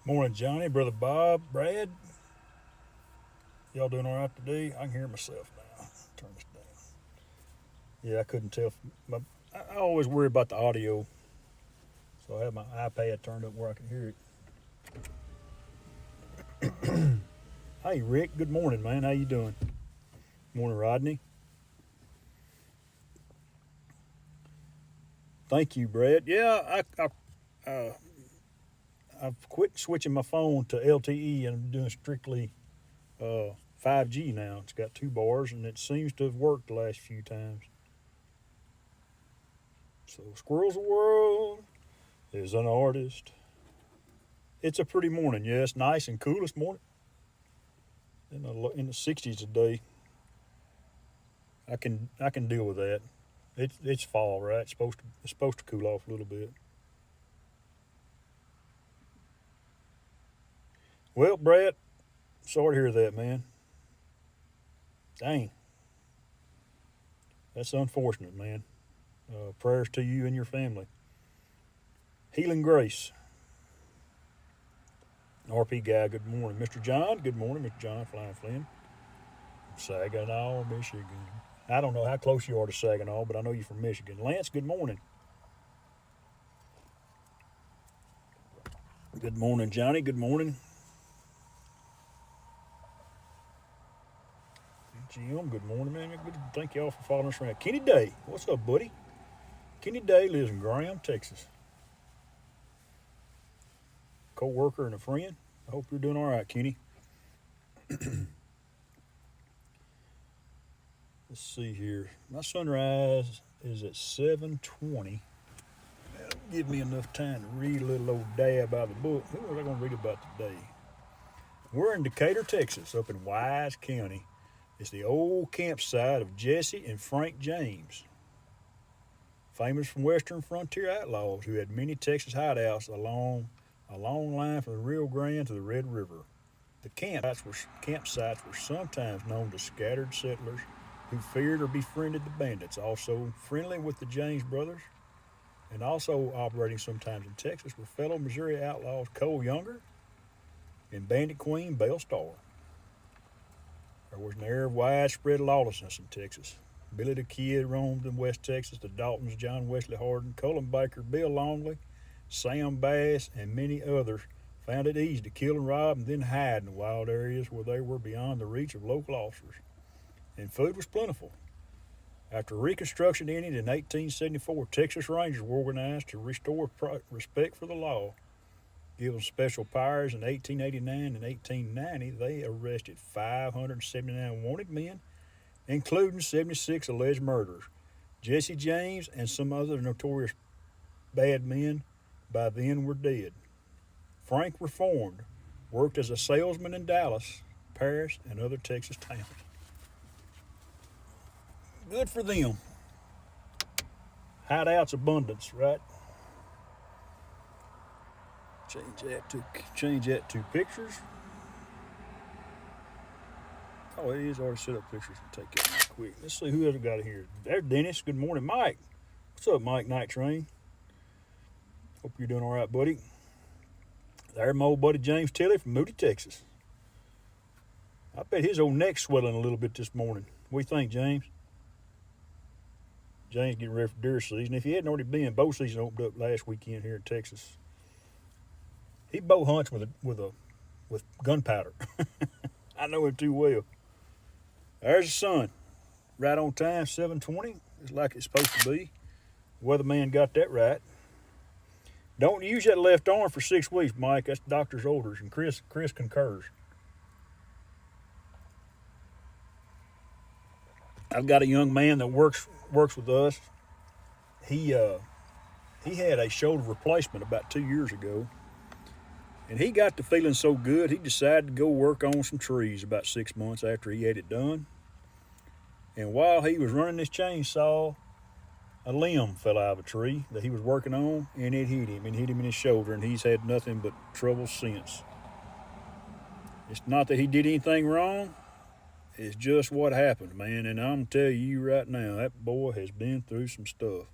Morning, Johnny, brother Bob, Brad. Y'all doing all right today? I can hear myself now. Turn this down. Yeah, I couldn't tell. I always worry about the audio, so I have my iPad turned up where I can hear it. Hey, Rick. Good morning, man. How you doing? Morning, Rodney. Thank you, Brad. Yeah, I've quit switching my phone to LTE and I'm doing strictly 5G now. It's got two bars and it seems to have worked the last few times. So, Squirrels World is an artist. It's a pretty morning. Yeah, it's nice and cool this morning. In the 60s today. I can deal with that. It's fall, right? It's supposed to cool off a little bit. Well, Brad, sorry to hear that, man. Dang, that's unfortunate, man. Prayers to you and your family. Healing grace. RP guy, good morning. Mr. John, good morning. Mr. John Flying Flynn. Saginaw, Michigan. I don't know how close you are to Saginaw, but I know you're from Michigan. Lance, good morning. Good morning, Johnny. Good morning. Jim, good morning, man. Good. Thank y'all for following us around. Kenny Day, what's up, buddy? Kenny Day lives in Graham, Texas. Co-worker and a friend. I hope you're doing all right, Kenny. Let's see here. My sunrise is at 7:20. That'll give me enough time to read a little old dab out of the book. What was I going to read about today? We're in Decatur, Texas, up in Wise County. It's the old campsite of Jesse and Frank James, famous from Western frontier outlaws who had many Texas hideouts along a long line from the Rio Grande to the Red River. The campsites were sometimes known to scattered settlers who feared or befriended the bandits, also friendly with the James brothers, and also operating sometimes in Texas were fellow Missouri outlaws Cole Younger and bandit queen Belle Starr. There was an air of widespread lawlessness in Texas. Billy the Kid roamed in West Texas. The Daltons, John Wesley Hardin, Cullen Baker, Bill Longley, Sam Bass, and many others found it easy to kill and rob and then hide in wild areas where they were beyond the reach of local officers. And food was plentiful. After Reconstruction ended in 1874, Texas Rangers were organized to restore respect for the law. Given special powers in 1889 and 1890, they arrested 579 wanted men, including 76 alleged murderers. Jesse James and some other notorious bad men by then were dead. Frank reformed, worked as a salesman in Dallas, Paris, and other Texas towns. Good for them. Hideouts abundance, right? Change that to pictures. Oh, it is already set up pictures. Take that real quick. Let's see who else we got here. There's Dennis. Good morning, Mike. What's up, Mike Night Train? Hope you're doing all right, buddy. There's my old buddy James Tilley from Moody, Texas. I bet his old neck's swelling a little bit this morning. What do you think, James? James getting ready for deer season. If he hadn't already been, bow season opened up last weekend here in Texas. He bow hunts with gunpowder. I know him too well. There's the sun, right on time, 7:20. It's like it's supposed to be. Weatherman got that right. Don't use that left arm for 6 weeks, Mike. That's the doctor's orders, and Chris concurs. I've got a young man that works with us. He had a shoulder replacement about 2 years ago, and he got to feeling so good he decided to go work on some trees about 6 months after he had it done. And while he was running this chainsaw, a limb fell out of a tree that he was working on, and it hit him in his shoulder, and he's had nothing but trouble since. It's not that he did anything wrong. It's just what happened, man. And I'm telling you right now, that boy has been through some stuff.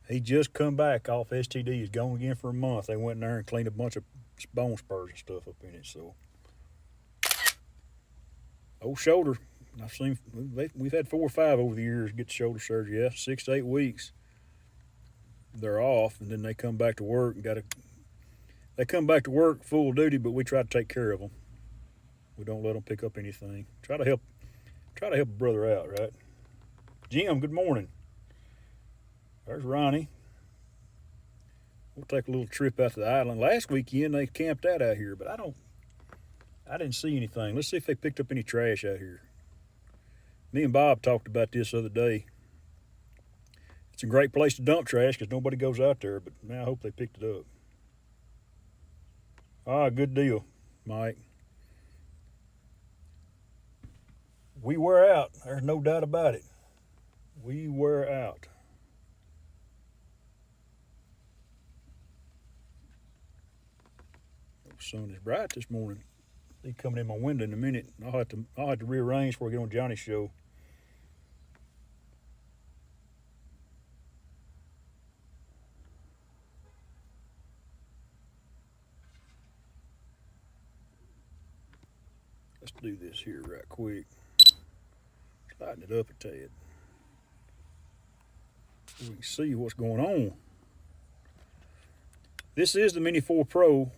He just come back off STD. He's gone again for a month. They went in there and cleaned a bunch of bone spurs and stuff up in it. So, old shoulder. I've seen we've had 4 or 5 over the years get shoulder surgery. Yeah, 6 to 8 weeks. They're off, and then they come back to work and they come back to work full duty. But we try to take care of them. We don't let them pick up anything. Try to help a brother out, right? Jim, good morning. There's Ronnie. We'll take a little trip out to the island. Last weekend they camped out here, but I didn't see anything. Let's see if they picked up any trash out here. Me and Bob talked about this the other day. It's a great place to dump trash because nobody goes out there, but man, I hope they picked it up. Ah, good deal, Mike. We wear out. There's no doubt about it. We wear out. The sun is bright this morning. He's coming in my window in a minute. I'll have to rearrange before I get on Johnny's show. Let's do this here right quick. Lighten it up a tad so we can see what's going on. This is the Mini 4 Pro,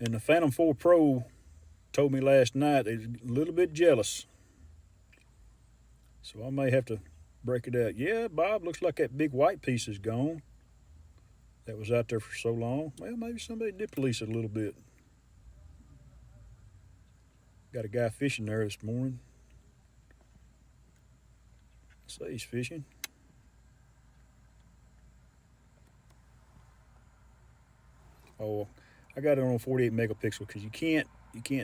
and the Phantom 4 Pro told me last night they're a little bit jealous, so I may have to break it out. Yeah, Bob, looks like that big white piece is gone. That was out there for so long. Well, maybe somebody did police it a little bit. Got a guy fishing there this morning. Say he's fishing. Oh, I got it on 48 megapixel because you can't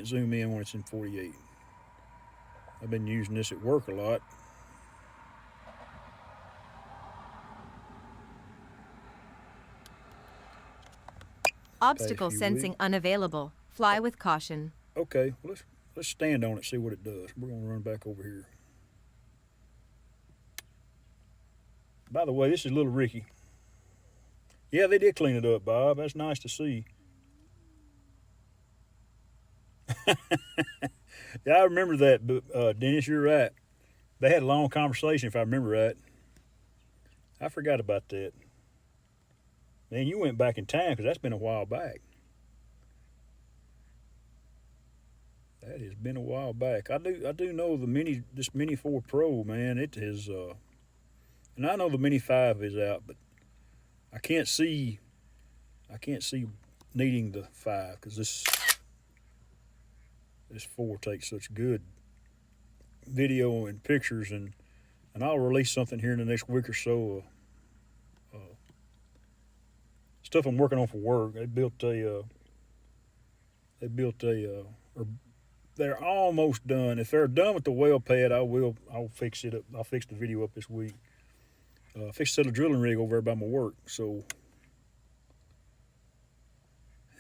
zoom in when it's in 48. I've been using this at work a lot. Obstacle sensing unavailable. Fly with caution. Okay, well, let's stand on it, see what it does. We're gonna run back over here. By the way, this is little Ricky. Yeah, they did clean it up, Bob. That's nice to see. Yeah, I remember that, but Dennis, you're right. They had a long conversation, if I remember right. I forgot about that. Man, you went back in time because that's been a while back. That has been a while back. I do know this Mini 4 Pro, man. It is, and I know the Mini 5 is out, but I can't see needing the 5 because this 4 takes such good video and pictures, and I'll release something here in the next week or so. Stuff I'm working on for work. They're almost done. If they're done with the well pad, I'll fix it up. I'll fix the video up this week. Fix a set of drilling rig over there by my work. So,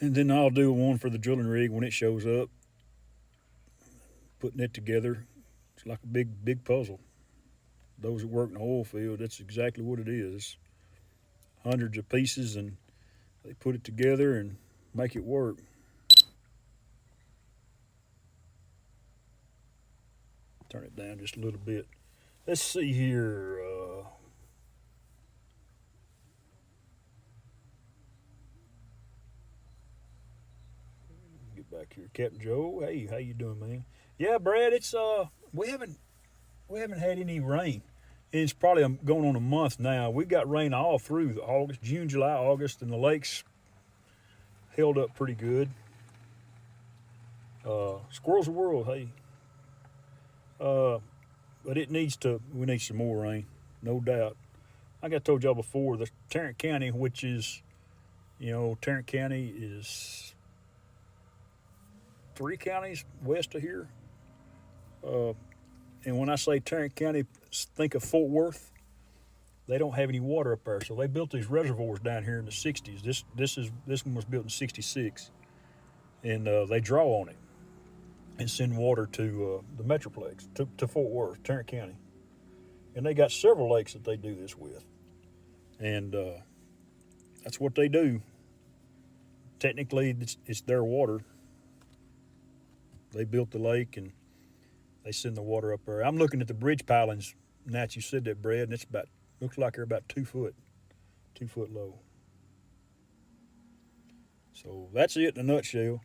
and then I'll do one for the drilling rig when it shows up. Putting it together, it's like a big puzzle. Those that work in the oil field, that's exactly what it is. Hundreds of pieces, and they put it together and make it work. Turn it down just a little bit. Let's see here. Get back here, Captain Joe. Hey, how you doing, man? Yeah, Brad. It's we haven't had any rain. It's probably going on a month now. We've got rain all through August, June, July, August, and the lakes held up pretty good. Squirrels of the world, hey. But we need some more rain, no doubt. Like I told y'all before, the Tarrant County, which is, Tarrant County is 3 counties west of here. And when I say Tarrant County, think of Fort Worth. They don't have any water up there, so they built these reservoirs down here in the 60s. This one was built in 66, and they draw on it and send water to the Metroplex, to Fort Worth, Tarrant County. And they got several lakes that they do this with. And that's what they do. Technically, it's their water. They built the lake and they send the water up there. I'm looking at the bridge pilings. Now that you said that, Brad, and it's about, looks like they're about 2 foot low. So that's it in a nutshell.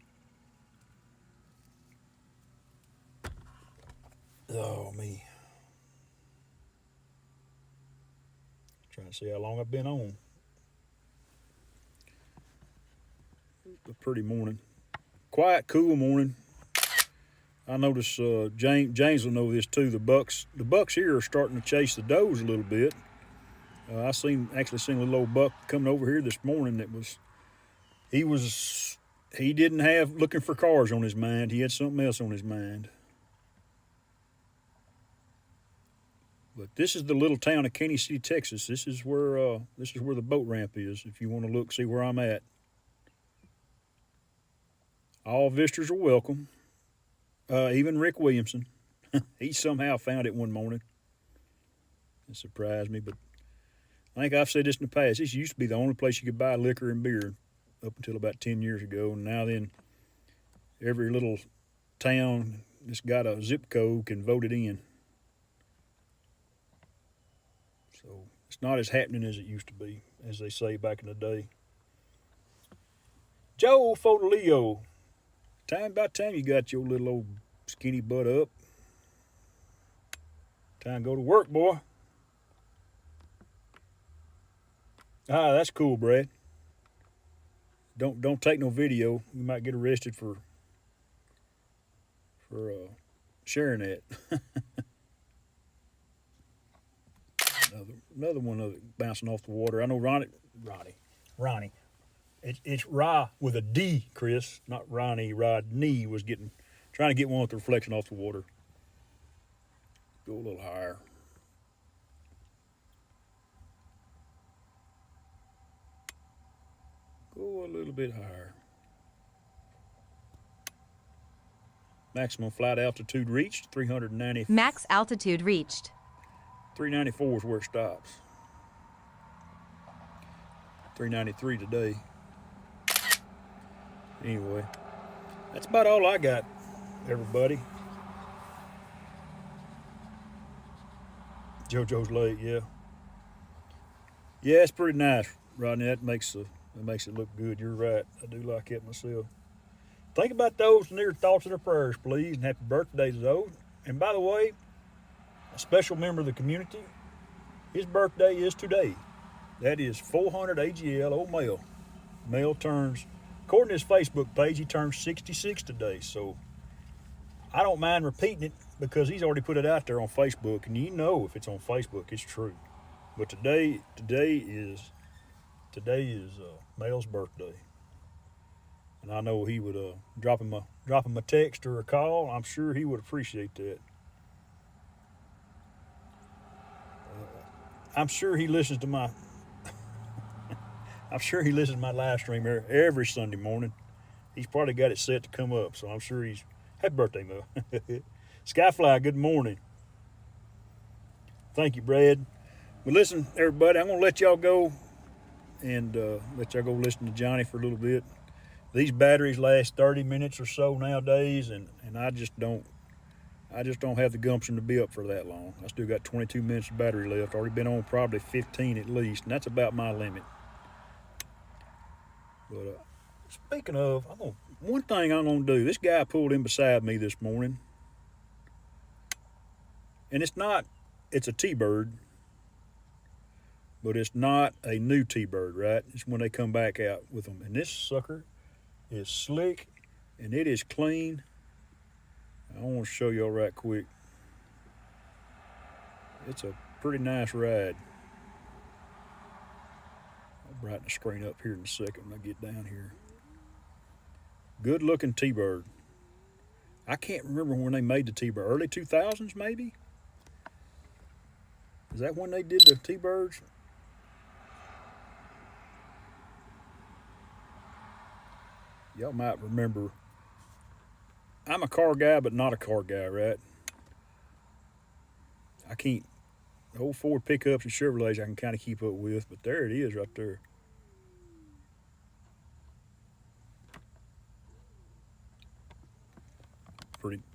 Oh, me. Trying to see how long I've been on. A pretty morning. Quiet, cool morning. I notice James will know this too. The bucks here are starting to chase the does a little bit. I actually seen a little old buck coming over here this morning. He didn't have looking for cars on his mind. He had something else on his mind. But this is the little town of Kansas City, Texas. This is where the boat ramp is. If you want to look, see where I'm at. All visitors are welcome. Even Rick Williamson. He somehow found it one morning. It surprised me, but I think I've said this in the past. This used to be the only place you could buy liquor and beer up until about 10 years ago. And now then, every little town that's got a zip code can vote it in. So it's not as happening as it used to be, as they say back in the day. Joe Fodolio. About time you got your little old skinny butt up. Time to go to work, boy. Ah, that's cool, Brad. Don't take no video. You might get arrested for sharing that. another one of it bouncing off the water. I know Ronnie. It's Ra with a D, Chris, not Ronnie. Rodney was trying to get one with the reflection off the water. Go a little higher. Go a little bit higher. Maximum flight altitude reached, 390. Max altitude reached. 394 is where it stops. 393 today. Anyway, that's about all I got, everybody. JoJo's late, yeah. Yeah, it's pretty nice, Rodney. That makes it look good. You're right. I do like it myself. Think about those and their thoughts and their prayers, please, and happy birthday to those. And by the way, a special member of the community, his birthday is today. That is 400 AGL, old male. Male turns, according to his Facebook page, he turns 66 today. So I don't mind repeating it because he's already put it out there on Facebook, and you know if it's on Facebook, it's true. But today is Male's birthday, and I know he would drop him a text or a call. I'm sure he would appreciate that. I'm sure he listens to my. I'm sure he listens to my live stream every Sunday morning. He's probably got it set to come up, so I'm sure he's happy birthday, Mo. Skyfly, good morning. Thank you, Brad. But listen, everybody, I'm gonna let y'all go and let y'all go listen to Johnny for a little bit. These batteries last 30 minutes or so nowadays, and I just don't have the gumption to be up for that long. I still got 22 minutes of battery left. Already been on probably 15 at least, and that's about my limit. But speaking of, one thing I'm gonna do. This guy pulled in beside me this morning, and it's a T-Bird, but it's not a new T-Bird, right? It's when they come back out with them, and this sucker is slick and it is clean. I want to show y'all right quick. It's a pretty nice ride. I'll brighten the screen up here in a second when I get down here. Good looking T-Bird. I can't remember when they made the T-Bird. Early 2000s maybe? Is that when they did the T-Birds? Y'all might remember. I'm a car guy, but not a car guy, right? I old Ford pickups and Chevrolets I can kind of keep up with, but there it is right there.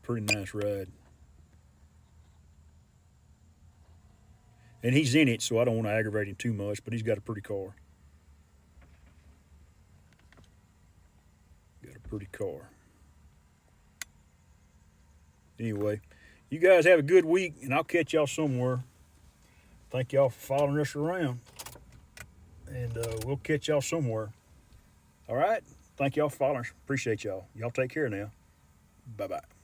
Pretty nice ride. And he's in it, so I don't want to aggravate him too much, but he's got a pretty car. Got a pretty car. Anyway, you guys have a good week, and I'll catch y'all somewhere. Thank y'all for following us around. And we'll catch y'all somewhere. All right? Thank y'all for following us. Appreciate y'all. Y'all take care now. Bye-bye.